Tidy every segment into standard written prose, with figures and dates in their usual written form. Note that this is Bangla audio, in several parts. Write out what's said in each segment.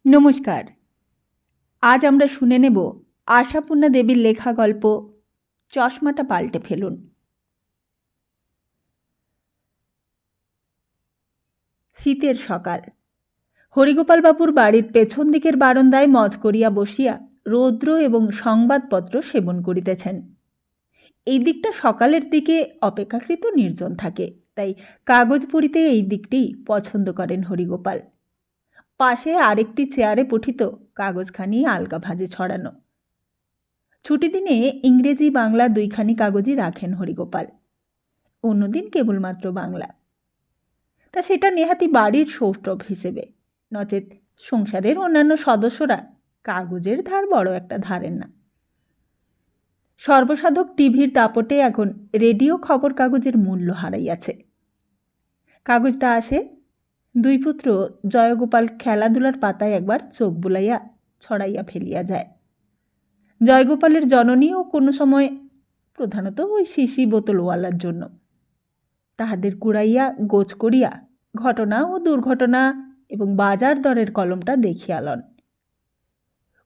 নমস্কার। আজ আমরা শুনে নেব আশাপূর্ণা দেবীর লেখা গল্প চশমাটা পাল্টে ফেলুন। শীতের সকাল। হরিগোপাল বাবুর বাড়ির পেছন দিকের বারান্দায় মজ করিয়া বসিয়া রৌদ্র এবং সংবাদপত্র সেবন করিতেছেন। এই দিকটা সকালের দিকে অপেক্ষাকৃত নির্জন থাকে, তাই কাগজ পড়িতে এই দিকটি পছন্দ করেন হরিগোপাল। পাশে আরেকটি চেয়ারে পঠিত কাগজখানি আলগা ভাঁজে ছড়ানো। ছুটি দিনে ইংরেজি বাংলা দুইখানি কাগজই রাখেন হরিগোপাল, অন্যদিন কেবলমাত্র বাংলা। তা সেটা নেহাতি বাড়ির সৌষ্ঠব হিসেবে, নচেত সংসারের অন্যান্য সদস্যরা কাগজের ধার বড় একটা ধারেন না। সর্বসাধক টিভির দাপটে এখন রেডিও খবর কাগজের মূল্য হারাইয়াছে। কাগজটা আসে, দুই পুত্র জয়গোপাল খেলাধুলার পাতায় একবার চোখ বুলাইয়া ছড়াইয়া ফেলিয়া যায়। জয়গোপালের জননীও কোনো সময়, প্রধানত ওই শিশি বোতলওয়ালার জন্য, তাহাদের কুড়াইয়া গোছ করিয়া ঘটনা ও দুর্ঘটনা এবং বাজার দরের কলমটা দেখিয়া লন।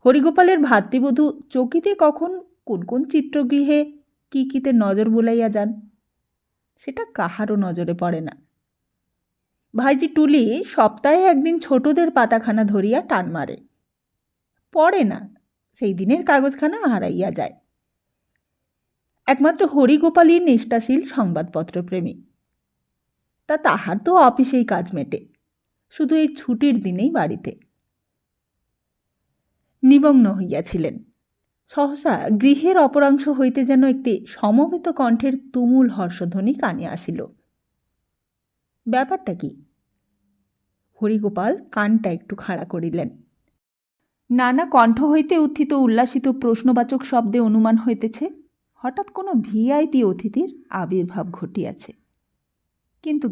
হরিগোপালের ভাতৃবধূ চকিতে কখন কোন কোন চিত্রগৃহে কিতে নজর বুলাইয়া যান, সেটা কাহারও নজরে পড়ে না। ভাইজি টুলি সপ্তাহে একদিন ছোটদের পাতাখানা ধরিয়া টান মারে, পড়ে না, সেই দিনের কাগজখানা হারাইয়া যায়। একমাত্র হরিগোপালই নিষ্ঠাশীল সংবাদপত্র প্রেমী। তাহার তো অফিসেই কাজ মেটে, শুধু এই ছুটির দিনেই বাড়িতে। নিমগ্ন হইয়াছিলেন। সহসা গৃহের অপরাংশ হইতে যেন একটি সমবেত কণ্ঠের তুমুল হর্ষধ্বনি কানে আসিল। ব্যাপারটা কি? হরিগোপাল কানটা একটু খাড়া করিলেন। নানা কণ্ঠ হইতে উত্থিত উল্লাসিত প্রশ্নবাচক শব্দে অনুমান হইতেছে হঠাৎ কোনো ভিআইপি অতিথির আবির্ভাব ঘটিয়াছে। কিন্তু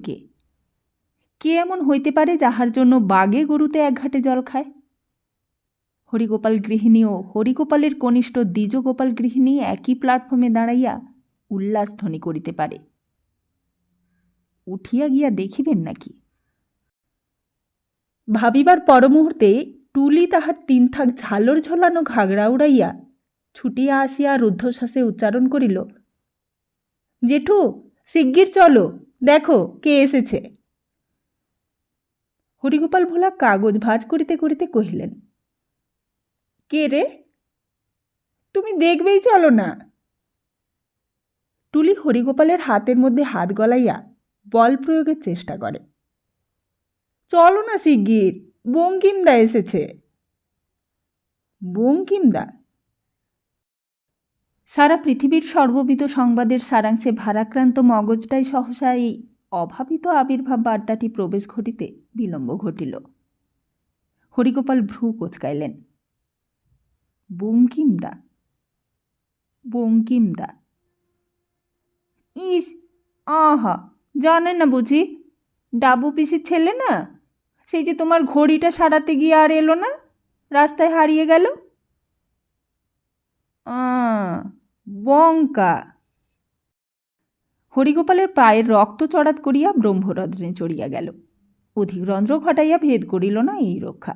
কে এমন হইতে পারে যাহার জন্য বাগে গরুতে এক ঘাটে জল খায়? হরিগোপাল গৃহিণী ও হরিগোপালের কনিষ্ঠ দ্বিজগোপাল গৃহিণী একই প্ল্যাটফর্মে দাঁড়াইয়া উল্লাসধ্বনি করিতে পারে। উঠিয়া গিয়া দেখিবেন নাকি? ভাবিবার পরমুহূর্তে টুলি তাহার 3 থাক ঝালর ঝোলানো ঘাগড়া উড়াইয়া ছুটিয়া আসিয়া রুদ্ধশ্বাসে উচ্চারণ করিল, জেঠু, শিগগির চলো, দেখো কে এসেছে। হরিগোপাল ভোলা কাগজ ভাঁজ করিতে করিতে কহিলেন, কে রে? তুমি দেখবেই, চলো না। টুলি হরিগোপালের হাতের মধ্যে হাত গলাইয়া বল প্রয়োগের চেষ্টা করে। চলো না শিগগির, বঙ্কিমদা এসেছে। বঙ্কিমদা? সারা পৃথিবীর সর্ববিধ সংবাদের সারাংশে ভারাক্রান্ত মগজটাই সহসা এই অভাবিত আবির্ভাব বার্তাটি প্রবেশ ঘটিতে বিলম্ব ঘটিল। হরিগোপাল ভ্রু কোঁচকাইলেন। বঙ্কিমদা, বঙ্কিমদা, ইস, আহা, জানেন না বুঝি? ডাবু পিসির ছেলে না, সেই যে তোমার ঘড়িটা সারাতে গিয়ে আর এলো না, রাস্তায় হারিয়ে গেল। বঙ্কা। হরিগোপালের পায়ের রক্ত চড়াত করিয়া ব্রহ্মরন্ধ্রে চড়িয়া গেল। অধিক রন্ধ্র ঘটাইয়া ভেদ করিল না এই রক্ষা।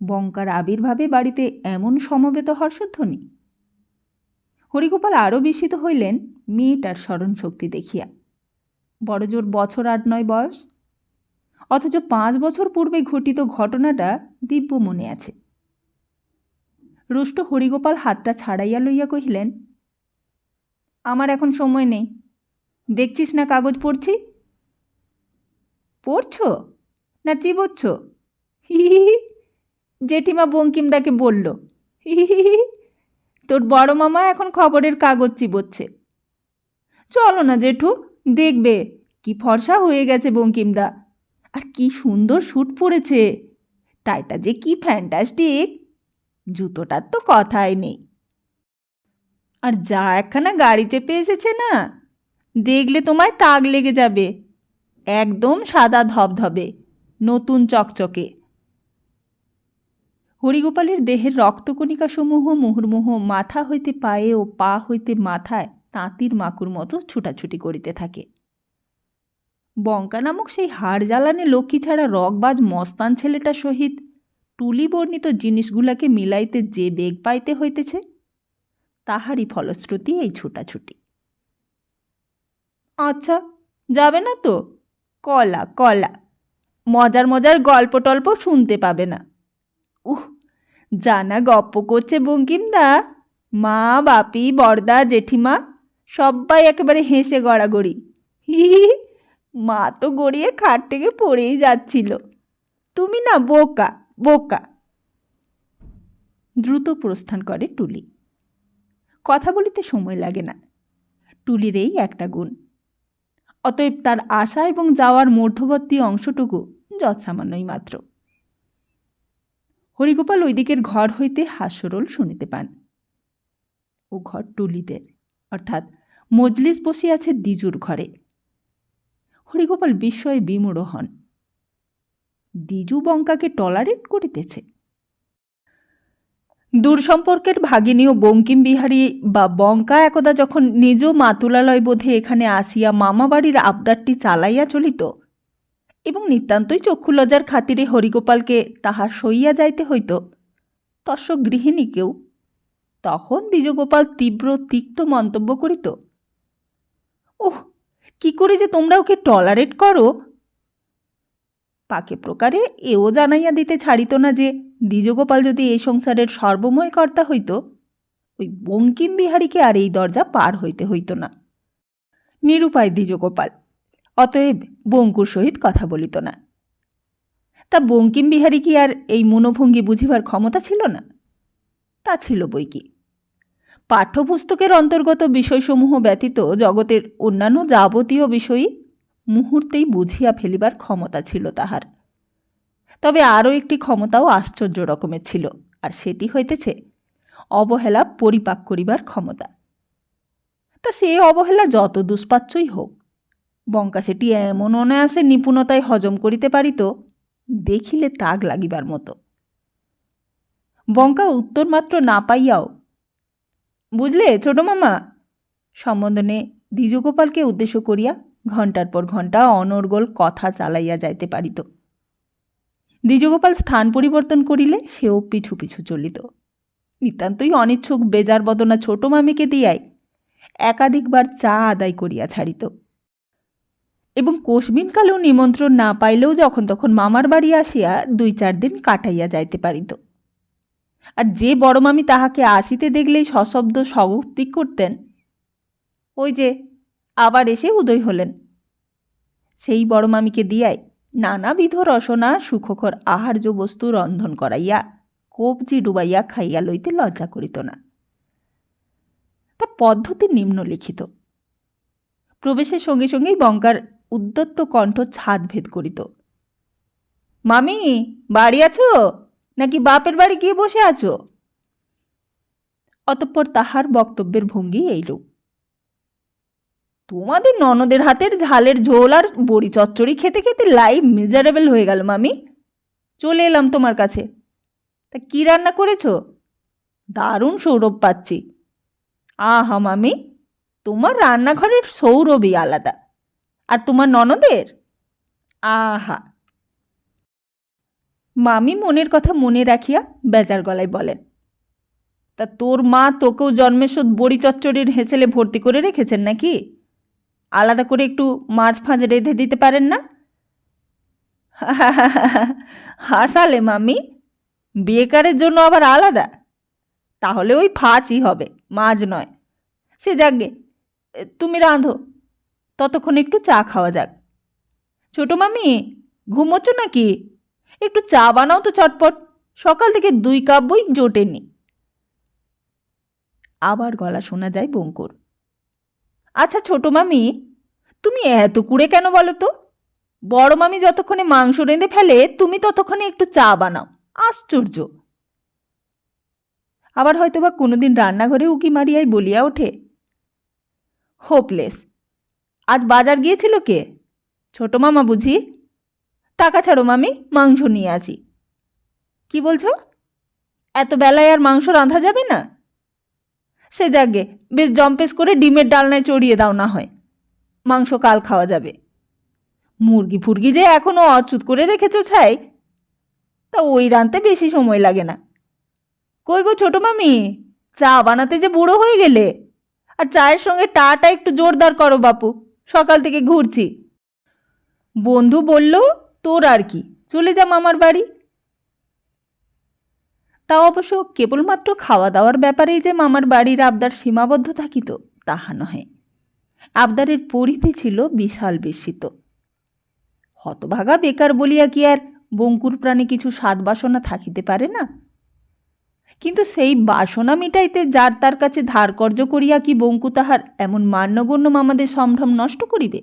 বঙ্কার আবির্ভাবে বাড়িতে এমন সমবেত হর্ষধ্বনি! হরিগোপাল আরও বিস্মিত হইলেন মেয়েটার স্মরণশক্তি দেখিয়া। বড়জোর বছর 8-9 বয়স, অথচ 5 বছর পূর্বে ঘটিত ঘটনাটা দিব্য মনে আছে। রুষ্ট হরিগোপাল হাতটা ছাড়াইয়া লইয়া কহিলেন, আমার এখন সময় নেই, দেখছিস না কাগজ পড়ছি। পড়ছ না চিবোচ্ছ? হি হি হি, জেঠিমা বঙ্কিমদাকে বলল। হি হি হি, তোর বড় মামা এখন খবরের কাগজ চিবোচ্ছে। চলো না জেঠু, দেখবে কি ফর্সা হয়ে গেছে বঙ্কিমদা, আর কি সুন্দর স্যুট পরেছে, টাইটা যে কি ফ্যান্টাস্টিক, জুতোটার তো কথাই নেই। আর যা একখানা গাড়ি চেপে এসেছে না, দেখলে তোমায় তাক লেগে যাবে। একদম সাদা ধবধবে, নতুন চকচকে। হরিগোপালের দেহের রক্তকণিকাসমূহ মুহুর্মুহু মাথা হইতে পায়ে ও পা হইতে মাথায় তাঁতির মাকুর মতো ছুটাছুটি করিতে থাকে। বঙ্কা নামক সেই হাড় জ্বালানে লক্ষ্মী ছাড়া রগবাজ মস্তান ছেলেটার সহিত টুলি বর্ণিত জিনিসগুলাকে মিলাইতে যে বেগ পাইতে হইতেছে তাহারই ফলশ্রুতি এই ছুটাছুটি। আচ্ছা, যাবে না তো? কলা কলা, মজার মজার গল্প টল্প শুনতে পাবে না। জানা গপ্প করছে বঙ্কিমদা। মা, বাপি, বড়দা, জেঠিমা সবাই একেবারে হেসে গড়াগড়ি। হি, মা তো গড়িয়ে খাট থেকে পড়েই যাচ্ছিল। তুমি না বোকা বোকা। দ্রুত প্রস্থান করে টুলি। কথা বলিতে সময় লাগে না, টুলির এই একটা গুণ। অতএব তার আসা এবং যাওয়ার মধ্যবর্তী অংশটুকু যৎসামান্যই মাত্র। হরিগোপাল ওই দিকের ঘর হইতে হাস্যরোল শুনিতে পান। ও ঘর টুলিদের, অর্থাৎ মজলিস বসিয়াছে দ্বিজুর ঘরে। হরিগোপাল বিস্ময়ে বিমূঢ় হন। দ্বিজু বঙ্কাকে টলারেট করিতেছে? দূরসম্পর্কের ভাগিনীয় বঙ্কিম বিহারী বা বঙ্কা একদা যখন নিজ মাতুলালয় বোধে এখানে আসিয়া মামাবাড়ির আবদারটি চালাইয়া চলিত এবং নিতান্তই চক্ষুলজ্জার খাতিরে হরিগোপালকে তাহা সইয়া যাইতে হইত তস্য গৃহিণীকেও, তখন দ্বিজগোপাল তীব্র তিক্ত মন্তব্য করিত, কি করে যে তোমরা ওকে টলারেট করো। পাকে প্রকারে এও জানাইয়া দিতে ছাড়িত না যে দ্বিজগোপাল যদি এই সংসারের সর্বময় কর্তা হইত, ওই বঙ্কিম বিহারীকে আর এই দরজা পার হইতে হইত না। নিরুপায় দ্বিজগোপাল, অতএব বঙ্কুর সহিত কথা বলিত না। তা বঙ্কিম বিহারী কি আর এই মনোভঙ্গি বুঝিবার ক্ষমতা ছিল না? তা ছিল বই কি। পাঠ্যপুস্তকের অন্তর্গত বিষয়সমূহ ব্যতীত জগতের অন্যান্য যাবতীয় বিষয়ই মুহূর্তেই বুঝিয়া ফেলিবার ক্ষমতা ছিল তাহার। তবে আরও একটি ক্ষমতাও আশ্চর্য রকমের ছিল, আর সেটি হইতেছে অবহেলা পরিপাক করিবার ক্ষমতা। তা সে অবহেলা যত দুষ্পাচ্যই হোক, বঙ্কা সেটি এমন অনায়াসে নিপুণতায় হজম করিতে পারিত, দেখিলে তাগ লাগিবার মতো। বঙ্কা উত্তর মাত্র না পাইয়াও বুঝলে ছোট মামা সম্বোধনে দ্বিজগোপালকে উদ্দেশ্য করিয়া ঘণ্টার পর ঘণ্টা অনর্গল কথা চালাইয়া যাইতে পারিত। দ্বিজগোপাল স্থান পরিবর্তন করিলে সেও পিছু পিছু চলিত। নিতান্তই অনিচ্ছুক বেজার বদনা ছোট মামিকে দিয়াই একাধিকবার চা আদায় করিয়া ছাড়িত এবং কোশবিনকালেও নিমন্ত্রণ না পাইলেও যখন তখন মামার বাড়ি আসিয়া 2-4 দিন কাটাইয়া যাইতে পারিত। আর যে বড় মামি তাহাকে আসিতে দেখলেই সশব্দ স্বস্তি করতেন, ওই যে আবার এসে উদয় হলেন, সেই বড় মামিকে দিয়াই নানাবিধ রসনা সুখকর আহার্য বস্তু রন্ধন করাইয়া কবজি ডুবাইয়া খাইয়া লইতে লজ্জা করিত না। তা পদ্ধতি নিম্নলিখিত। প্রবেশের সঙ্গে সঙ্গেই বঙ্কার উদ্যত্ত কণ্ঠ ছাদ ভেদ করিত, মামি বাড়ি আছো নাকি বাপের বাড়ি গিয়ে বসে আছো? অতঃপর তাহার বক্তব্যের ভঙ্গি এইরূপ, তোমাদের ননদের হাতের ঝালের ঝোল আর বড়ি চচ্চড়ি খেতে খেতে লাইফ মিজারেবল হয়ে গেল মামি, চলে এলাম তোমার কাছে। তা কি রান্না করেছো? দারুণ সৌরভ পাচ্ছি। আহা মামি, তোমার রান্নাঘরের সৌরভই আলাদা, আর তোমার ননদের আহা। মামি মনের কথা মনে রাখিয়া বেজার গলায় বলেন, তা তোর মা তোকেও জন্মেশোধ বড়ি চচ্চড়ির হেসেলে ভর্তি করে রেখেছেন নাকি? আলাদা করে একটু মাছ ফাঁজ রেঁধে দিতে পারেন না? হাসালে মামি, বিয়েকারের জন্য আবার আলাদা? তাহলে ওই ফাঁচই হবে, মাছ নয়। সে যাকগে, তুমি রাঁধো, ততক্ষণ একটু চা খাওয়া যাক। ছোট মামি ঘুমোচ্ছ নাকি? একটু চা বানাও তো চটপট, সকাল থেকে 2 কাপ বই জোটেনি। আবার গলা শোনা যায় বঙ্কুর, আচ্ছা ছোট মামি, তুমি এত কুড়ে কেন বলো তো? বড় মামি যতক্ষণে মাংস রেঁধে ফেলে তুমি ততক্ষণে একটু চা বানাও, আশ্চর্য। আবার হয়তোবা কোনোদিন রান্নাঘরে উকি মারিয়াই বলিয়া ওঠে, হোপলেস, আজ বাজার গিয়েছিল কে? ছোট মামা বুঝি? টাকা ছাড়ো মামি, মাংস নিয়ে আসি। কি বলছো? এত বেলায় আর মাংস রাঁধা যাবে না? সে যাগে, বেশ জম্পেস করে ডিমের ডালনায় চড়িয়ে দাও না হয়, মাংস কাল খাওয়া যাবে। মুরগি ফুরগি যে এখনো অচ্যুত করে রেখেছো ছাই, তা তা ওই রাঁধতে বেশি সময় লাগে না। কই গো ছোট মামি, চা বানাতে যে বুড়ো হয়ে গেলে? আর চায়ের সঙ্গে টাটা একটু জোরদার করো বাপু, সকাল থেকে ঘুরছি। বন্ধু বলল তোর আর কি, চলে যা মামার বাড়ি। তাও অবশ্য কেবলমাত্র খাওয়া দাওয়ার ব্যাপারেই যে মামার বাড়ির আবদার সীমাবদ্ধ থাকিত তাহা নহে। আবদারের পরিধি ছিল বিশাল বিস্মিত। হতভাগা বেকার বলিয়া কি আর বঙ্কুর প্রাণে কিছু স্বাদ বাসনা থাকিতে পারে না? কিন্তু সেই বাসনা মিটাইতে যার তার কাছে ধার কর্য করিয়া কি বঙ্কু তাহার এমন মান্যগণ্য মামাদের সম্ভ্রম নষ্ট করিবে?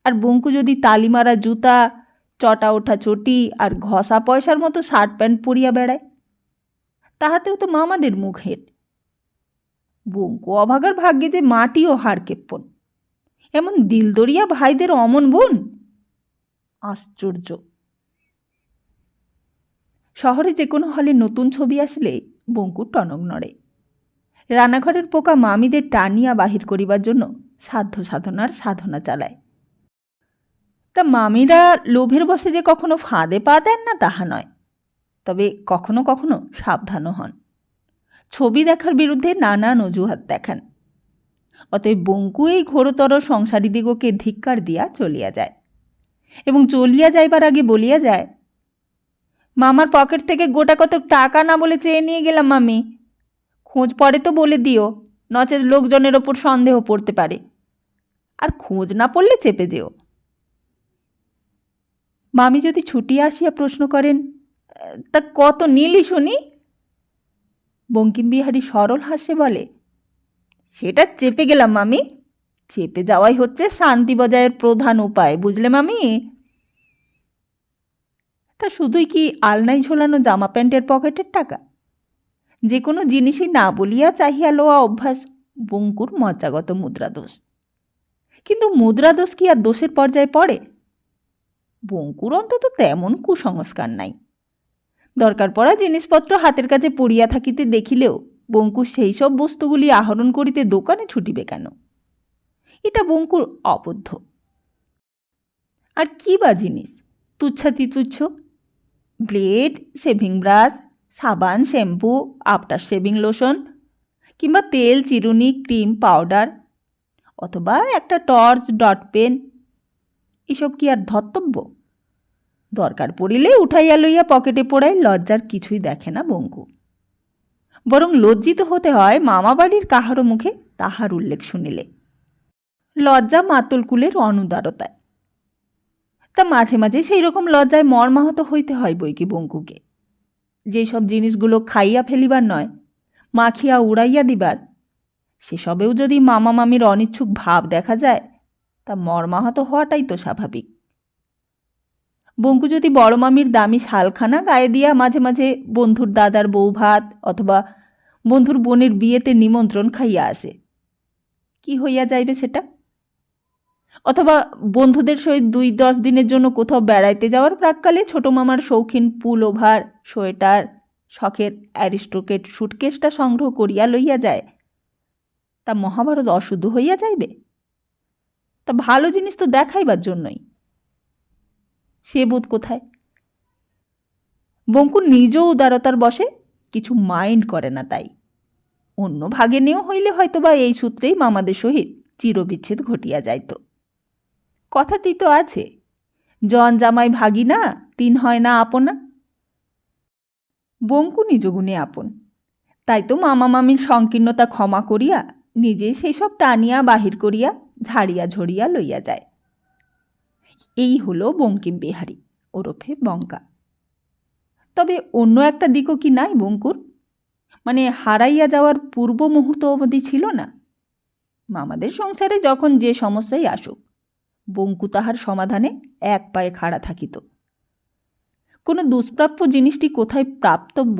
আর বঙ্কু যদি তালিমারা জুতা, চটা ওঠা চটি আর ঘষা পয়সার মতো শার্ট প্যান্ট পরিয়া বেড়ায়, তাহাতেও তো মামাদের মুখ হেট। বঙ্কু অভাগার ভাগ্যে যে মাটি ও হাড় কেপ্পন, এমন দিলদরিয়া ভাইদের অমন বোন! আশ্চর্য। শহরে যে কোনো হলে নতুন ছবি আসলে বঙ্কুর টনক নড়ে। রান্নাঘরের পোকা মামিদের টানিয়া বাহির করিবার জন্য সাধ্য সাধনার সাধনা চালায়। তা মামিরা লোভের বসে যে কখনো ফাঁদে পা দেন না তাহা নয়, তবে কখনো কখনো সাবধানও হন। ছবি দেখার বিরুদ্ধে নানান অজুহাত দেখান। অতএব বঙ্কু এই ঘোরতর সংসারীদিগকে ধিক্কার দিয়া চলিয়া যায়, এবং চলিয়া যাইবার আগে বলিয়া যায়, মামার পকেট থেকে গোটা কত টাকা না বলে চেয়ে নিয়ে গেলাম মামি, খোঁজ পড়ে তো বলে দিও, নচেত লোকজনের ওপর সন্দেহ পড়তে পারে। আর খোঁজ না পড়লে চেপে যেও। মামি যদি ছুটিয়া আসিয়া প্রশ্ন করেন, তা কত নিলি শুনি? বঙ্কিমবিহারী সরল হাসে বলে, সেটা চেপে গেলাম মামি। চেপে যাওয়াই হচ্ছে শান্তি বজায়ের প্রধান উপায়, বুঝলে মামি? তা শুধুই কি আলনায় ঝোলানো জামা প্যান্টের পকেটের টাকা? যে কোনো জিনিসই না বলিয়া চাহিয়া লওয়া অভ্যাস বঙ্কুর মজ্জাগত মুদ্রাদোষ। কিন্তু মুদ্রাদোষ কি আর দোষের পর্যায়ে পড়ে? বঙ্কুর অন্তত তেমন কুসংস্কার নাই। দরকার পড়া জিনিসপত্র হাতের কাছে পড়িয়া থাকিতে দেখিলেও বঙ্কু সেই সব বস্তুগুলি আহরণ করিতে দোকানে ছুটিবে কেন? এটা বঙ্কুর অবদ্ধ। আর কি বা জিনিস তুচ্ছাতি তুচ্ছ? ব্লেড, সেভিং ব্রাশ, সাবান, শ্যাম্পু, আফটার শেভিং লোশন, কিংবা তেল, চিরুনি, ক্রিম, পাউডার, অথবা একটা টর্চ, ডট পেন, এসব কি আর ধর্তব্য? দরকার পড়িলে উঠাইয়া লইয়া পকেটে পোড়ায় লজ্জার কিছুই দেখে না বঙ্কু। বরং লজ্জিত হতে হয় মামা বাড়ির কাহারও মুখে তাহার উল্লেখ শুনিলে। লজ্জা মাতলকুলের অনুদারতায়। তা মাঝে মাঝে সেই রকম লজ্জায় মর্মাহত হইতে হয় বইকি বঙ্কুকে। যেসব জিনিসগুলো খাইয়া ফেলিবার নয়, মাখিয়া উড়াইয়া দিবার, সেসবেও যদি মামা মামির অনিচ্ছুক ভাব দেখা যায়, তা মর্মাহত হওয়াটাই তো স্বাভাবিক। বঙ্কু যদি বড় মামির দামি শালখানা গায়ে দিয়া মাঝে মাঝে বন্ধুর দাদার বউ ভাত অথবা বন্ধুর বোনের বিয়েতে নিমন্ত্রণ খাইয়া আসে, কি হইয়া যাইবে সেটা? অথবা বন্ধুদের সহিত 2-10 দিনের জন্য কোথাও বেড়াইতে যাওয়ার প্রাক্কালে ছোট মামার শৌখিন পুল ওভার, সোয়েটার, শখের অ্যারিস্টোক্রেট সুটকেসটা সংগ্রহ করিয়া লইয়া যায়, তা মহাভারত অশুদ্ধ হইয়া যাইবে? তা ভালো জিনিস তো দেখাইবার জন্যই। সে বোধ কোথায়? বঙ্কু নিজেও উদারতার বসে কিছু মাইন্ড করে না, তাই অন্য ভাগিনেও হইলে হয়তোবা এই সূত্রেই মামাদের সহিত চিরবিচ্ছেদ ঘটিয়া যাইত। কথাতেই তো আছে, জন জামাই ভাগিনা, 3 হয় না আপনা। বঙ্কু নিজ গুণে আপন, তাই তো মামা মামির সংকীর্ণতা ক্ষমা করিয়া নিজে সেই সব টানিয়া বাহির করিয়া ঝাড়িয়া ঝরিয়া লইয়া যায়। এই হলো বঙ্কিমবিহারী ওরফে বঙ্কা। তবে অন্য একটা দিকও কি নাই বঙ্কুর? মানে হারাইয়া যাওয়ার পূর্ব মুহূর্ত অবধি ছিল না? মামাদের সংসারে যখন যে সমস্যাই আসুক, বঙ্কু তাহার সমাধানে এক পায়ে খাড়া থাকিত। কোনো দুষ্প্রাপ্য জিনিসটি কোথায় প্রাপ্তব্য,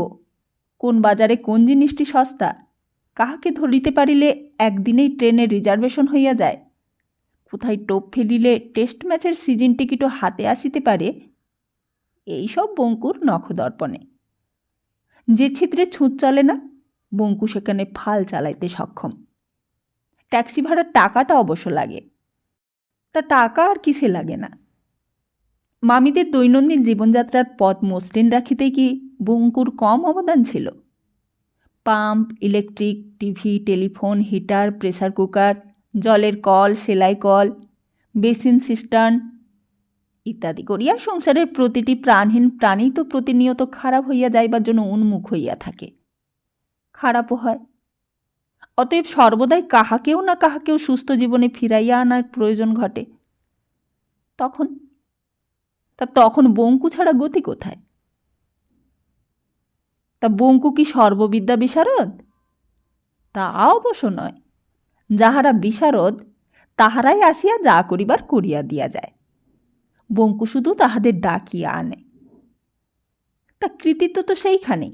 কোন বাজারে কোন জিনিসটি সস্তা, কাহাকে ধরিতে পারিলে একদিনেই ট্রেনের রিজার্ভেশন হইয়া যায়, কোথায় টোপ ফেলিলে টেস্ট ম্যাচের সিজন টিকিটও হাতে আসিতে পারে, এইসব বঙ্কুর নখদর্পণে। যে ছিদ্রে ছুঁচ চলে না, বঙ্কু সেখানে ফাল চালাইতে সক্ষম। ট্যাক্সি ভাড়ার টাকাটা অবশ্য লাগে, তা টাকা আর কিসে লাগে না? মামিদের দৈনন্দিন জীবনযাত্রার পথ মসৃণ রাখিতে কি বঙ্কুর কম অবদান ছিল? Pump, electric, TV, telephone, heater, pressure cooker, জলের কল, সেলাই কল, বেসিন সিস্টার্ন ইত্যাদি করিয়া সংসারের প্রতিটি প্রাণহীন প্রাণী তো প্রতিনিয়ত খারাপ হইয়া যাইবার জন্য উন্মুখ হইয়া থাকে, খারাপও হয়। অতএব সর্বদাই কাহাকেও না কাহাকেও সুস্থ জীবনে ফিরাইয়া আনার প্রয়োজন ঘটে। তখন বঙ্কু ছাড়া গতি কোথায়? তা বঙ্কু কি সর্ববিদ্যা বিশারদ? তা অবশ্য নয়। যাহারা বিশারদ তাহারাই আসিয়া যা করিবার করিয়া দিয়া যায়। বঙ্কু শুধু তাহাদের ডাকিয়া আনে। তা কৃতিত্ব তো সেইখানেই।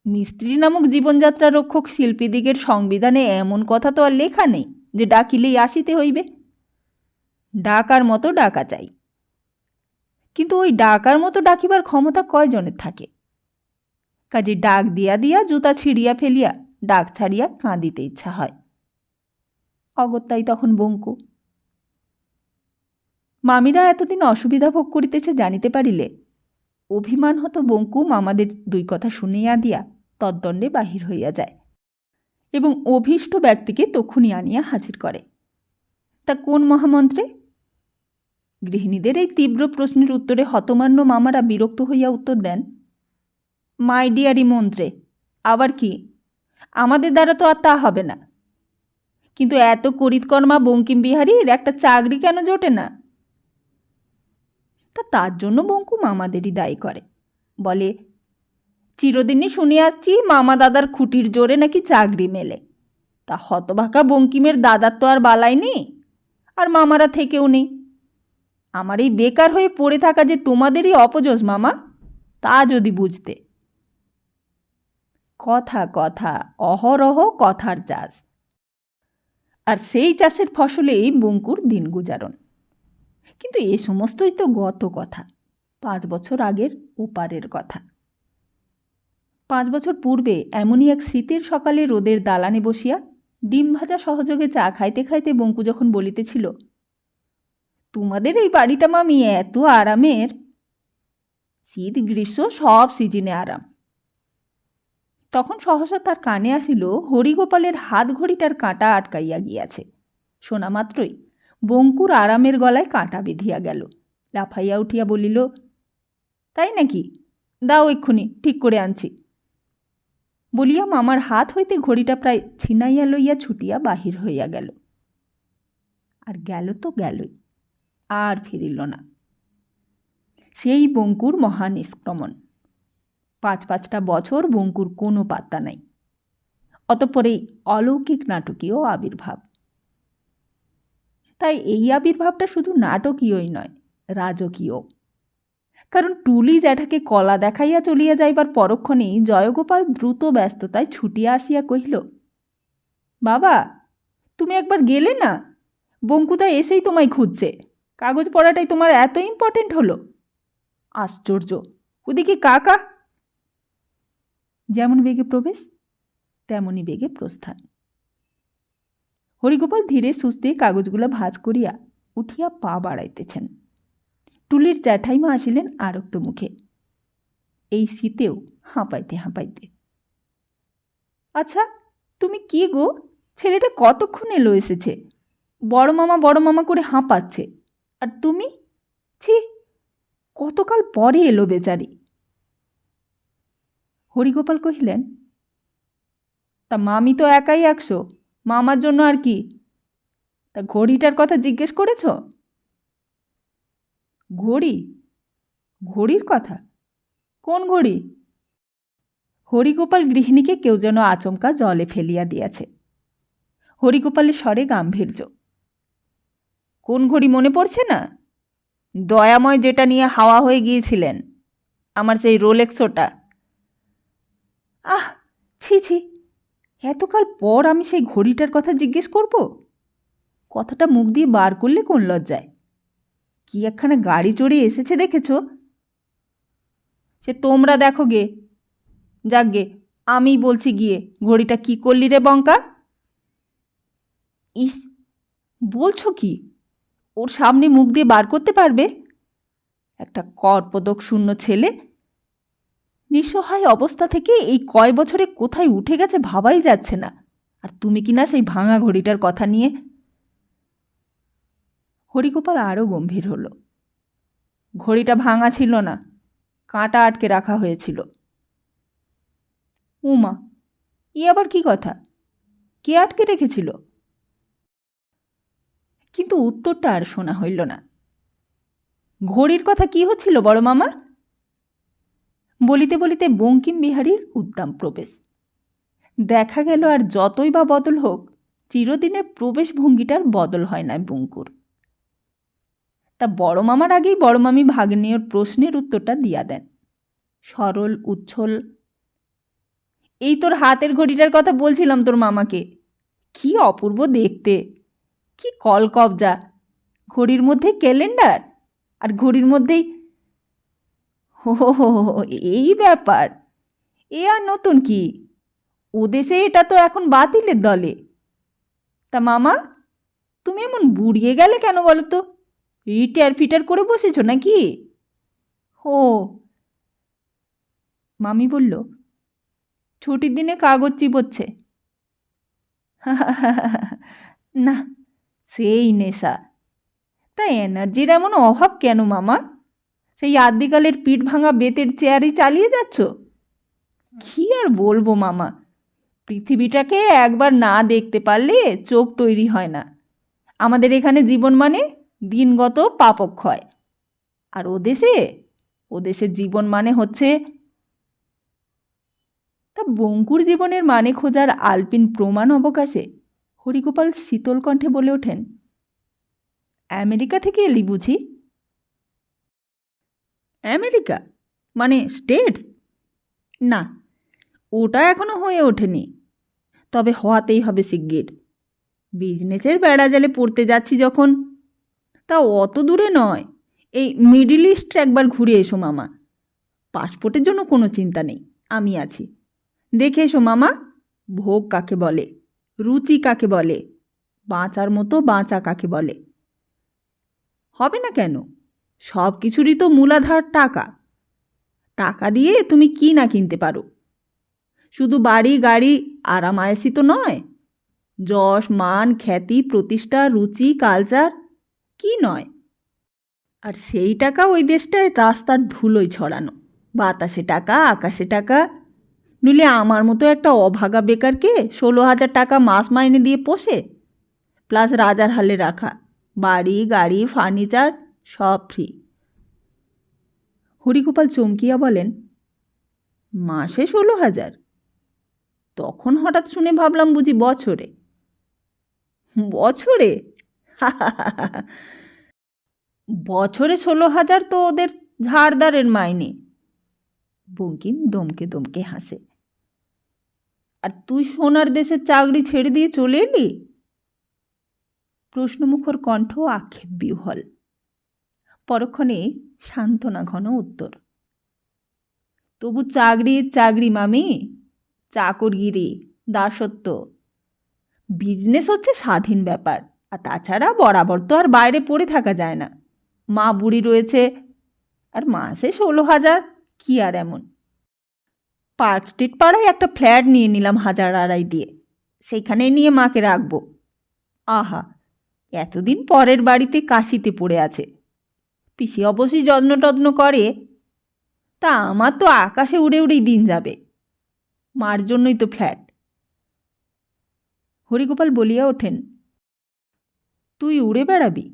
মিস্ত্রি নামক জীবনযাত্রা রক্ষক শিল্পীদিগের সংবিধানে এমন কথা তো আর লেখা নেই যে ডাকিলেই আসিতে হইবে। ডাকার মতো ডাকা চাই। কিন্তু ওই ডাকার মতো ডাকিবার ক্ষমতা কয়জনের থাকে? কাজে ডাক দিয়া দিয়া জুতা ছিঁড়িয়া ফেলিয়া ডাক ছাড়িয়া কাঁদিতে ইচ্ছা হয়। অগত্যাই তখন বঙ্কু। মামিরা এতদিন অসুবিধা ভোগ করিতেছে জানিতে পারিলে অভিমান হতো বঙ্কু মামাদের দুই কথা শুনিয়া দিয়া তদ্দণ্ডে বাহির হইয়া যায় এবং অভীষ্ট ব্যক্তিকে তক্ষুনি আনিয়া হাজির করে। তা কোন মহামন্ত্রে? গৃহিণীদের এই তীব্র প্রশ্নের উত্তরে হতমান্য মামারা বিরক্ত হইয়া উত্তর দেন, মাই ডিয়ারি মন্ত্রে। আবার কি? আমাদের দ্বারা তো আর তা হবে না। কিন্তু এত করিতকর্মা বঙ্কিমবিহারীর একটা চাকরি কেন জোটে না? তার জন্য বঙ্কু মামাদেরই দায়ী করে। বলে, চিরদিনই শুনে আসছি মামা দাদার খুঁটির জোরে নাকি চাকরি মেলে। তা হতভাগা বঙ্কিমের দাদার তো আর বালাই নেই, আর মামারা থেকেও নেই। আমার এই বেকার হয়ে পড়ে থাকা যে তোমাদেরই অপযশ মামা, তা যদি বুঝতে। কথা কথা, অহরহ কথার চাষ। আর সেই চাষের ফসলেই বঙ্কুর দিন গুজারণ। কিন্তু এ সমস্তই তো গত কথা, 5 বছর আগের ওপারের কথা। 5 বছর পূর্বে এমনই এক শীতের সকালে রোদের দালানে বসিয়া ডিম ভাজা সহযোগে চা খাইতে খাইতে বঙ্কু যখন বলিতেছিল, তোমাদের এই বাড়িটা মামি এত আরামের, শীত গ্রীষ্ম সব সিজনে আরাম। তখন সহসা তার কানে আসিল হরিগোপালের হাত ঘড়িটার কাঁটা আটকাইয়া গিয়াছে। শোনা মাত্রই বঙ্কুর আরামের গলায় কাঁটা বিঁধিয়া গেল। লাফাইয়া উঠিয়া বলিল, তাই নাকি? দাও এক্ষুনি, ঠিক করে আনছি। বলিয়া মামার হাত হইতে ঘড়িটা প্রায় ছিনাইয়া লইয়া ছুটিয়া বাহির হইয়া গেল। আর গেল তো গেলই, আর ফিরিল না। সেই বঙ্কুর মহানিষ্ক্রমণ। 5-5টা বছর বঙ্কুর কোনো পাত্তা নাই। অতঃপর এই অলৌকিক নাটকীয় আবির্ভাব। তাই এই আবির্ভাবটা শুধু নাটকীয়ই নয়, রাজকীয়। কারণ টুলি জ্যাঠাকে কলা দেখাইয়া চলিয়া যাইবার পরক্ষণেই জয়গোপাল দ্রুত ব্যস্ততায় ছুটিয়া আসিয়া কহিল, বাবা, তুমি একবার গেলে না? বঙ্কুদা এসেই তোমায় খুঁজছে। কাগজ পড়াটাই তোমার এত ইম্পর্টেন্ট হলো? আশ্চর্য! ওদিকে কাকা। যেমন বেগে প্রবেশ তেমনই বেগে প্রস্থান। হরিগোপাল ধীরে সুস্থে কাগজগুলো ভাঁজ করিয়া উঠিয়া পা বাড়াইতেছেন। টুলির জ্যাঠাইমা আসিলেন আরক্ত মুখে, এই শীতেও হাঁপাইতে হাঁপাইতে। আচ্ছা, তুমি কি গো, ছেলেটা কতক্ষণ এলো এসেছে, বড় মামা করে হাঁপাচ্ছে, আর তুমি? ছি, কতকাল পরে এলো বেচারি। হরিগোপাল কহিলেন, তা মামি তো একাই 100, মামার জন্য আর কি? তা ঘড়িটার কথা জিজ্ঞেস করেছ? ঘড়ি? ঘড়ির কথা? কোন ঘড়ি? হরিগোপাল গৃহিণীকে কেউ যেন আচমকা জলে ফেলিয়া দিয়াছে। হরিগোপালের স্বরে গাম্ভীর্য। কোন ঘড়ি মনে পড়ছে না? দয়াময় যেটা নিয়ে হাওয়া হয়ে গিয়েছিলেন, আমার সেই রোলেক্সোটা। আহ, ছি ছি, এতকাল পর আমি সেই ঘড়িটার কথা জিজ্ঞেস করব? কথাটা মুখ দিয়ে বার করলে কোন লজ্জায়? কি একখানা গাড়ি চড়ে এসেছে দেখেছ? সে তোমরা দেখো গে। যাক গে, আমি বলছি গিয়ে, ঘড়িটা কি করলি রে বঙ্কা? ইস, বলছো কি? ওর সামনে মুখ দিয়ে বার করতে পারবে? একটা করপদক শূন্য ছেলে নিঃসহায় অবস্থা থেকে এই কয় বছরে কোথায় উঠে গেছে ভাবাই যাচ্ছে না। আর তুমি কিনা সেই ভাঙা ঘড়িটার কথা নিয়ে। হরিগোপাল আরও গম্ভীর হল। ঘড়িটা ভাঙা ছিল না, কাঁটা আটকে রাখা হয়েছিল। উমা, ই আবার কি কথা? কে আটকে রেখেছিল? কিন্তু উত্তরটা আর শোনা হইল না। ঘড়ির কথা কি হচ্ছিল বড় মামা? বলিতে বলিতে বঙ্কিম বিহারীর উদ্দাম প্রবেশ। দেখা গেল আর যতই বা বদল হোক, চিরদিনের প্রবেশ ভঙ্গিটার বদল হয় না বঙ্কুর। তা বড় মামার আগেই বড় মামি ভাগ্নেয়র প্রশ্নের উত্তরটা দিয়া দেন, সরল উচ্ছল। এই তোর হাতের ঘড়িটার কথা বলছিলাম তোর মামাকে। কি অপূর্ব দেখতে, কি কলকবজা! ঘড়ির মধ্যে ক্যালেন্ডার, আর ঘড়ির মধ্যেই হো হো হো, এই ব্যাপার! এ আর নতুন কি? ও দেশে এটা তো এখন বাতিলের দলে। তা মামা, তুমি এমন বুড়িয়ে গেলে কেন বলো তো? রিটায়ার ফিটার করে বসেছ নাকি? ও, মামি বলল, ছুটির দিনে কাগজ চিবোচ্ছে। না, সেই নেশা। তা এনার্জির এমন অভাব কেন মামা? সেই আদ্যিকালের পিঠ ভাঙা বেতের চেয়ারই চালিয়ে যাচ্ছ? কি আর বলবো মামা, পৃথিবীটাকে একবার না দেখতে পারলে চোখ তৈরি হয় না। আমাদের এখানে জীবন মানে দিনগত পাপক্ষয়, আর ওদেশের জীবন মানে হচ্ছে। তা বঙ্কুর জীবনের মানে খোঁজার আলপিন প্রমাণ অবকাশে হরিগোপাল শীতল কণ্ঠে বলে ওঠেন, আমেরিকা থেকে এলি বুঝি? আমেরিকা মানে স্টেটস? না, ওটা এখনো হয়ে ওঠেনি, তবে হওয়াতেই হবে শিগগির। বিজনেসের বেড়াজালে পড়তে যাচ্ছি যখন, তা অত দূরে নয়, এই মিডল ইস্ট একবার ঘুরে এসো মামা। পাসপোর্টের জন্য কোনো চিন্তা নেই, আমি আছি। দেখে এসো মামা, ভোগ কাকে বলে, রুচি কাকে বলে, বাঁচার মতো বাঁচা কাকে বলে। হবে না কেন? সব কিছুরই তো মূলাধার টাকা। টাকা দিয়ে তুমি কি না কিনতে পারো? শুধু বাড়ি গাড়ি আরাম আয়েসি তো নয়, যশ মান খ্যাতি প্রতিষ্ঠা রুচি কালচার কি নয়? আর সেই টাকা ওই দেশটায় রাস্তার ধুলোয় ছড়ানো, বাতাসে টাকা আকাশে টাকা। নইলে আমার মতো একটা অভাগা বেকারকে 16,000 টাকা মাস মাইনে দিয়ে পোষে, প্লাস রাজার হালে রাখা বাড়ি গাড়ি ফার্নিচার সব ফ্রি। হরিগোপাল চমকিয়া বলেন, মাসে 16,000? তখন হঠাৎ শুনে ভাবলাম বুঝি বছরে। বছরে? বছরে 16,000 তো ওদের ঝাড়দারের মাইনে। বঙ্কিম দমকে দমকে হাসে। আর তুই সোনার দেশের চাকরি ছেড়ে দিয়ে চলে এলি? প্রশ্নমুখর কণ্ঠ আক্ষেপ বিহ্বল। পরক্ষণে সান্ত্বনা ঘন উত্তর, তবু চাকরি মামি, চাকরগিরি দাসত্ব। বিজনেস হচ্ছে স্বাধীন ব্যাপার, আর তাছাড়া বরাবর তো আর বাইরে পড়ে থাকা যায় না। মা বুড়ি রয়েছে, আর মাসে 16,000 কি আর এমন? পার্ক স্ট্রিট পাড়ায় একটা ফ্ল্যাট নিয়ে নিলাম 1,200 দিয়ে, সেইখানে নিয়ে মাকে রাখবো। আহা, এতদিন পরের বাড়িতে কাশিতে পড়ে আছে, পিসি অবশ্যই যত্ন টত্ন করে। তা আমার তো আকাশে উড়ে উড়েই দিন যাবে, মার জন্যই তো ফ্ল্যাট। হরিগোপাল বলিয়া ওঠেন, তুই উড়ে বেড়াবি?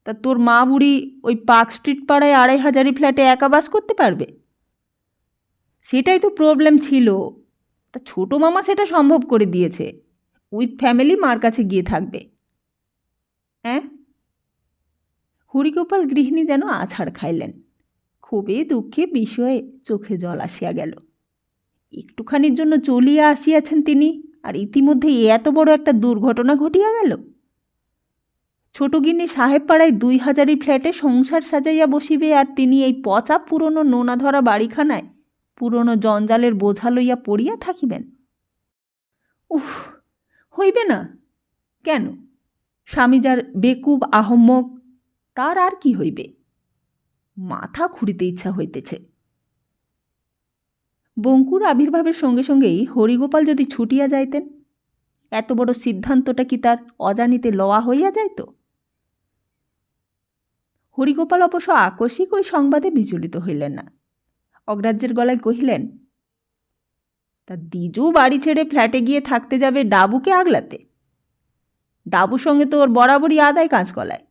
তা তোর মা বুড়ি ওই পার্ক স্ট্রিট পাড়ায় 2,500 ফ্ল্যাটে একা বাস করতে পারবে? সেটাই তো প্রবলেম ছিল। তা ছোটো মামা সেটা সম্ভব করে দিয়েছে, উইথ ফ্যামিলি মার কাছে গিয়ে থাকবে। হ্যাঁ? হরিগোপাল গৃহিণী যেন আছাড় খাইলেন। ক্ষোভে দুঃখে বিষয়ে চোখে জল আসিয়া গেল। একটুখানির জন্য চলিয়া আসিয়াছেন তিনি, আর ইতিমধ্যে এত বড় একটা দুর্ঘটনা ঘটিয়া গেল। ছোট গিন্নি সাহেব পাড়ায় 2,000 ফ্ল্যাটে সংসার সাজাইয়া বসিবে, আর তিনি এই পচা পুরনো নোনা ধরা বাড়িখানায় পুরনো জঞ্জালের বোঝা লইয়া পড়িয়া থাকিবেন। উফ, হইবে না কেন? স্বামী যার বেকুব আহম্মক, তার আর কি হইবে? মাথা খুঁড়িতে ইচ্ছা হইতেছে। বঙ্কুর আবির্ভাবের সঙ্গে সঙ্গেই হরিগোপাল যদি ছুটিয়া যাইতেন, এত বড় সিদ্ধান্তটা কি তার অজানিতে লওয়া হইয়া যাইত? হরিগোপাল অবশ্য আকস্মিক ওই সংবাদে বিচলিত হইলেন না। অগ্রাহ্যের গলায় কহিলেন, তা দ্বিজু বাড়ি ছেড়ে ফ্ল্যাটে গিয়ে থাকতে যাবে ডাবুকে আগলাতে? ডাবুর সঙ্গে তো ওর বরাবরই আদায় কাঁচকলায়।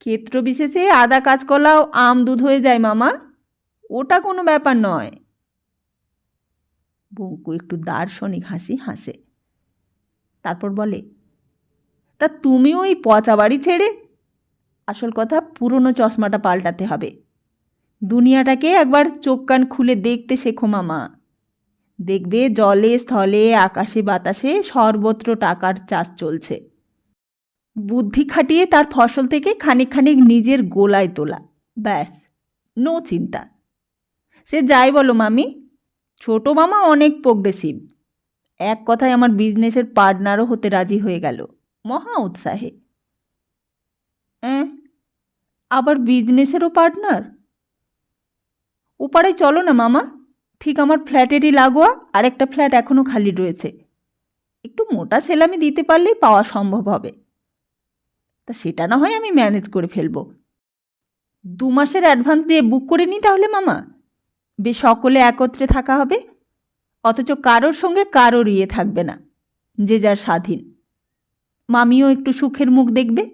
ক্ষেত্র বিশেষে আদা কাঁচকলাও আম দুধ হয়ে যায় মামা, ওটা কোনো ব্যাপার নয়। বঙ্কু একটু দার্শনিক হাসি হাসে, তারপর বলে, তা তুমি ওই পচা বাড়ি ছেড়ে? আসল কথা, পুরনো চশমাটা পাল্টাতে হবে। দুনিয়াটাকে একবার চোখ কান খুলে দেখতে শেখো মামা। দেখবে জলে স্থলে আকাশে বাতাসে সর্বত্র টাকার চাষ চলছে। বুদ্ধি খাটিয়ে তার ফসল থেকে খানিক খানিক নিজের গোলায় তোলা, ব্যাস, নো চিন্তা। সে যাই বলো মামি, ছোট মামা অনেক প্রোগ্রেসিভ। এক কথায় আমার বিজনেসের পার্টনারও হতে রাজি হয়ে গেল মহা উৎসাহে। আবার বিজনেসেরও পার্টনার? ওপাড়ায় চলো না মামা, ঠিক আমার ফ্ল্যাটেরই লাগোয়া আরেকটা ফ্ল্যাট এখনও খালি রয়েছে। একটু মোটা সেলামি দিতে পারলেই পাওয়া সম্ভব হবে। তা সেটা না হয় আমি ম্যানেজ করে ফেলব। 2 মাসের অ্যাডভান্স দিয়ে বুক করে নিই তাহলে মামা। বেশ সকলে একত্রে থাকা হবে, অথচ কারোর সঙ্গে কারোর ইয়ে থাকবে না, যে যার স্বাধীন। মামিও একটু সুখের মুখ দেখবে।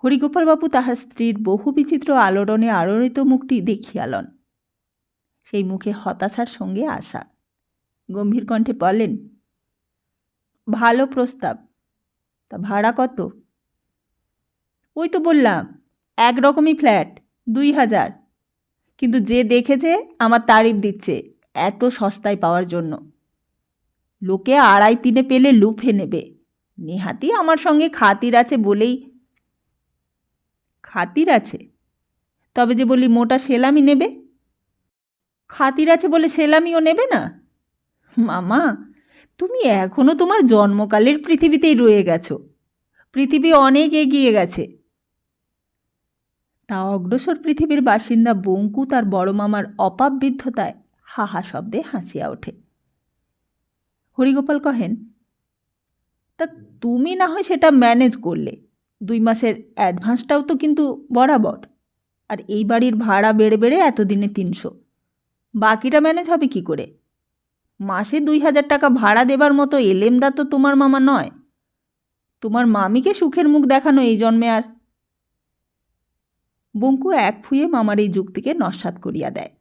হরিগোপালবাবু তাহার স্ত্রীর বহু বিচিত্র আলোড়নে আলোড়িত মুখটি দেখিয়ালন। সেই মুখে হতাশার সঙ্গে আশা। গম্ভীর কণ্ঠে বলেন, ভালো প্রস্তাব, তা ভাড়া কত? ওই তো বললাম, একরকমই ফ্ল্যাট, 2000। কিন্তু যে দেখেছে আমার তারিফ দিচ্ছে এত সস্তায় পাওয়ার জন্য। লোকে 2.5-3 পেলে লুফে নেবে। নেহাতি আমার সঙ্গে খাতির আছে বলেই। খাতির আছে? তবে যে বলি মোটা সেলামি নেবে। খাতির আছে বলে সেলামিও নেবে না? মামা, তুমি এখনও তোমার জন্মকালের পৃথিবীতেই রয়ে গেছো। পৃথিবী অনেক এগিয়ে গেছে। তা অগ্রসর পৃথিবীর বাসিন্দা বঙ্কু তার বড় মামার অপাবৃদ্ধতায় হাহা শব্দে হাসিয়া ওঠে। হরিগোপাল কহেন, তা তুমি না হয় সেটা ম্যানেজ করলে, 2 মাসের অ্যাডভান্সটাও তো কিন্তু বরাবর। আর এই বাড়ির ভাড়া বেড়ে বেড়ে এতদিনে 300, বাকিটা ম্যানেজ হবে কি করে? মাসে 2000 টাকা ভাড়া দেবার মতো এলেমদা তো তোমার মামা নয়। তোমার মামিকে সুখের মুখ দেখানো এই জন্মে আর। বঙ্কু এক ফুয়ে মামার এই যুক্তিকে নস্যাৎ করিয়া দেয়।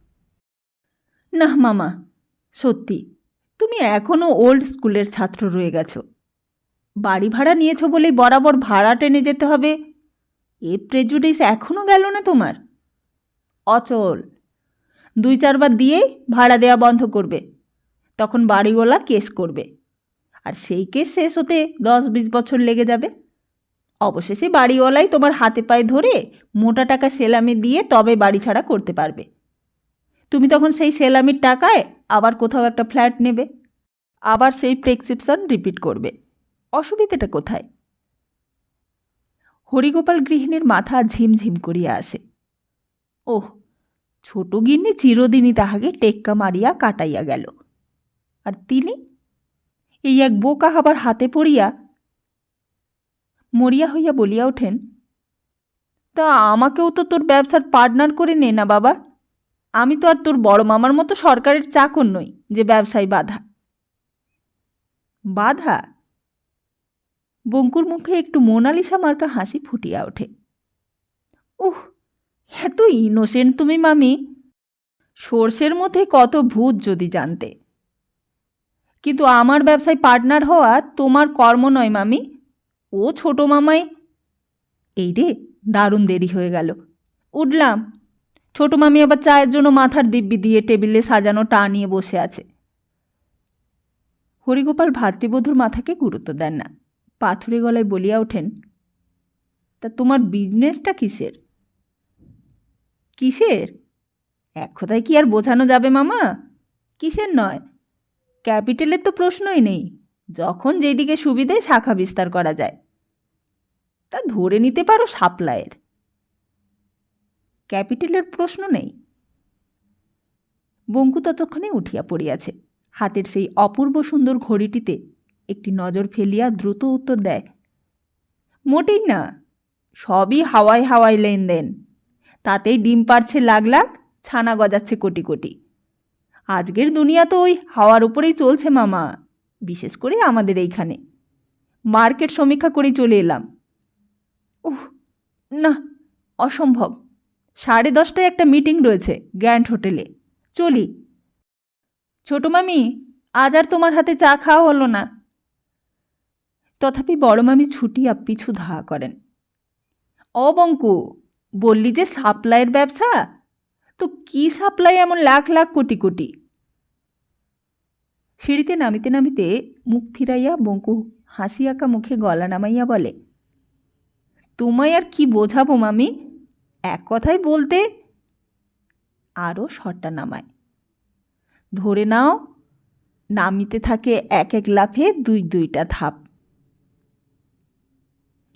না মামা, সত্যি তুমি এখনও ওল্ড স্কুলের ছাত্র রয়ে গেছো। বাড়ি ভাড়া নিয়েছো বলেই বরাবর ভাড়া টেনে যেতে হবে, এ প্রেজুডিস এখনও গেল না তোমার? অচল। 2-4 বার দিয়েই ভাড়া দেওয়া বন্ধ করবে, তখন বাড়িওয়ালা কেস করবে, আর সেই কেস শেষ হতে 10-20 বছর লেগে যাবে। অবশেষে বাড়িওয়ালাই তোমার হাতে পায়ে ধরে মোটা টাকা সেলামি দিয়ে তবে বাড়ি ছাড়া করতে পারবে। তুমি তখন সেই সেলামির টাকায় আবার কোথাও একটা ফ্ল্যাট নেবে, আবার সেই প্রেসক্রিপশন রিপিট করবে। অসুবিধাটা কোথায়? হরিগোপাল গৃহিণীর মাথা ঝিমঝিম করিয়া আসে। ওহ, ছোট গিন্নি চিরদিনই তাহাকে টেক্কা মারিয়া কাটাইয়া গেল, আর তিনি এই এক বোকা হাবার হাতে পড়িয়া মরিয়া হইয়া বলিয়া ওঠেন, তা আমাকেও তো তোর ব্যবসার পার্টনার করে নে না বাবা। আমি তো আর তোর বড় মামার মতো সরকারের চাকর নই যে ব্যবসায় বাধা। বাধা? বঙ্কুর মুখে একটু মোনালিসা মার্কা হাসি ফুটিয়া ওঠে। উহ, এত ইনোসেন্ট তুমি মামি। সর্ষের মধ্যে কত ভূত যদি জানতে। কিন্তু আমার ব্যবসায় পার্টনার হওয়া তোমার কর্ম নয় মামি, ও ছোট মামাই। এই রে, দারুণ দেরি হয়ে গেল। উঠলাম। ছোট মামি আবার চায়ের জন্য মাথার দিব্যি দিয়ে টেবিলে সাজানো টা নিয়ে বসে আছে। হরিগোপাল ভাতৃবধূর মাথাকে গুরুত্ব দেন না, পাথুরে গলায় বলিয়া ওঠেন, তা তোমার বিজনেসটা কিসের? কিসের? এক কথায় কি আর বোঝানো যাবে মামা? কিসের নয়, ক্যাপিটালের তো প্রশ্নই নেই। যখন যেদিকে সুবিধে শাখা বিস্তার করা যায়। তা ধরে নিতে পারো সাপ্লাইয়ের। ক্যাপিটালের প্রশ্ন নেই। বঙ্কু ততক্ষণে উঠিয়া পড়িয়াছে। হাতের সেই অপূর্ব সুন্দর ঘড়িটিতে একটি নজর ফেলিয়া দ্রুত উত্তর দেয়, মোটেই না, সবই হাওয়ায় হাওয়ায় লেনদেন। তাতেই ডিম পাড়ছে লাখ লাখ, ছানা গজাচ্ছে কোটি কোটি। আজকের দুনিয়া তো ওই হাওয়ার উপরেই চলছে মামা, বিশেষ করে আমাদের এইখানে। মার্কেট সমীক্ষা করে চলে এলাম। উহ, না, অসম্ভব। 10:30টায় একটা মিটিং রয়েছে গ্র্যান্ড হোটেলে, চলি। ছোট মামি, আজ আর তোমার হাতে চা খাওয়া হলো না। তথাপি বড় মামি ছুটিয়া পিছু ধাওয়া করেন। ও বঙ্কু, বললি যে সাপ্লাইয়ের ব্যবসা, তো কি সাপ্লাই এমন লাখ লাখ কোটি কোটি? সিঁড়িতে নামিতে নামিতে মুখ ফিরাইয়া বঙ্কু হাসি আঁকা মুখে গলা নামাইয়া বলে, তোমায় আর কি বোঝাবো মামি, এক কথায় বলতে। আরও শটটা নামায়। ধরে নাও, নামিতে থাকে এক এক লাফে দুই দুইটা ধাপ।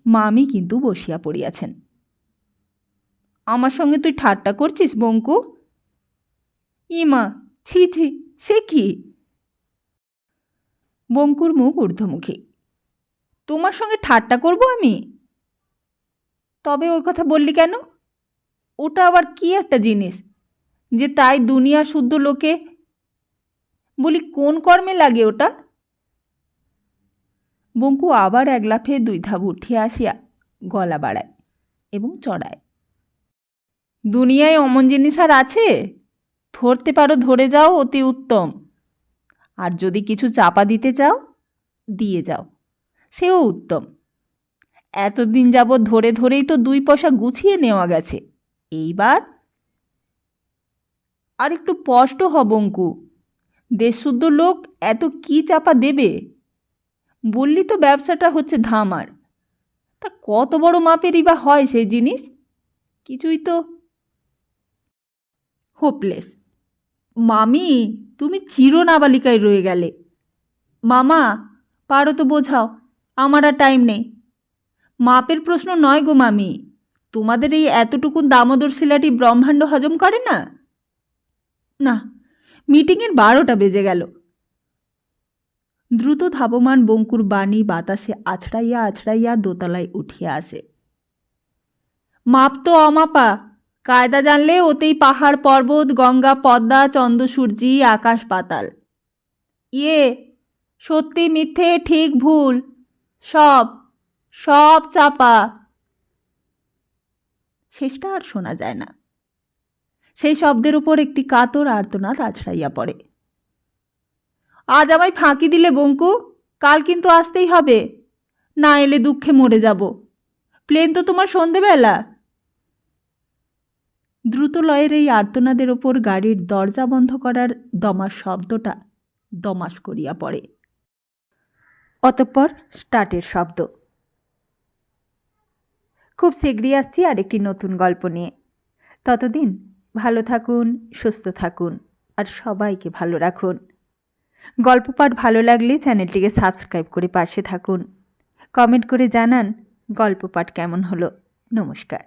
মামি কিন্তু বসিয়া পড়িয়াছেন। আমার সঙ্গে তুই ঠাট্টা করছিস বঙ্কু? ইমা, ছি ছি, সে কি? বঙ্কুর মুখ ঊর্ধ্বমুখী। তোমার সঙ্গে ঠাট্টা করব আমি? তবে ওই কথা বললি কেন? ওটা আবার কি একটা জিনিস যে তাই দুনিয়া শুদ্ধ লোকে বলি কোন কর্মে লাগে ওটা? বঙ্কু আবার এক লাফে দুই ধাপ উঠিয়া আসিয়া গলা বাড়ায় এবং চড়ায়। দুনিয়ায় অমন জিনিস আর আছে? ধরতে পারো ধরে যাও, অতি উত্তম। আর যদি কিছু চাপা দিতে চাও, দিয়ে যাও, সেও উত্তম। এতদিন যাবৎ ধরে ধরেই তো 2 পয়সা গুছিয়ে নেওয়া গেছে। এইবার আর একটু স্পষ্ট হ বঙ্কু, দেশশুদ্ধ লোক এত কি চাপা দেবে? বললি তো ব্যবসাটা হচ্ছে ধামার, তা কত বড় মাপেরই বা হয় সেই জিনিস? কিছুই তো। হোপলেস। মামি, তুমি চিরনাবালিকায় রয়ে গেলে। মামা, পারো তো বোঝাও, আমার আর টাইম নেই। মাপের প্রশ্ন নয় গো মামি, তোমাদের এই এতটুকুন দামোদর শিলাটি ব্রহ্মাণ্ড হজম করে না। না, মিটিংয়ের 12টা বেজে গেল। দ্রুত ধাবমান বঙ্কুর বাণী বাতাসে আছড়াইয়া আছড়াইয়া দোতলায় উঠিয়া আসে। মাপ তো অমাপা, কায়দা জানলে ওতেই পাহাড় পর্বত, গঙ্গা পদ্মা, চন্দ্র সূর্যি, আকাশ পাতাল। ইয়ে, সত্যি মিথ্যে ঠিক ভুল সব সব চাপা। শেষটা আর শোনা যায় না। সেই শব্দের উপর একটি কাতর আর্তনাদ আছড়াইয়া পড়ে। আজ আমায় ফাঁকি দিলে বঙ্কু, কাল কিন্তু আসতেই হবে, না এলে দুঃখে মরে যাব। প্লেন তো তোমার সন্ধেবেলা। দ্রুত লয়ের এই আর্তনাদের ওপর গাড়ির দরজা বন্ধ করার দমাস শব্দটা দমাস করিয়া পড়ে। অতঃপর স্টার্টের শব্দ। খুব শীঘ্রই আসছি আরেকটি নতুন গল্প নিয়ে। ততদিন ভালো থাকুন, সুস্থ থাকুন, আর সবাইকে ভালো রাখুন। গল্প পাঠ ভালো লাগলে চ্যানেলটিকে সাবস্ক্রাইব করে পাশে থাকুন। কমেন্ট করে জানান গল্প পাঠ কেমন হলো। নমস্কার।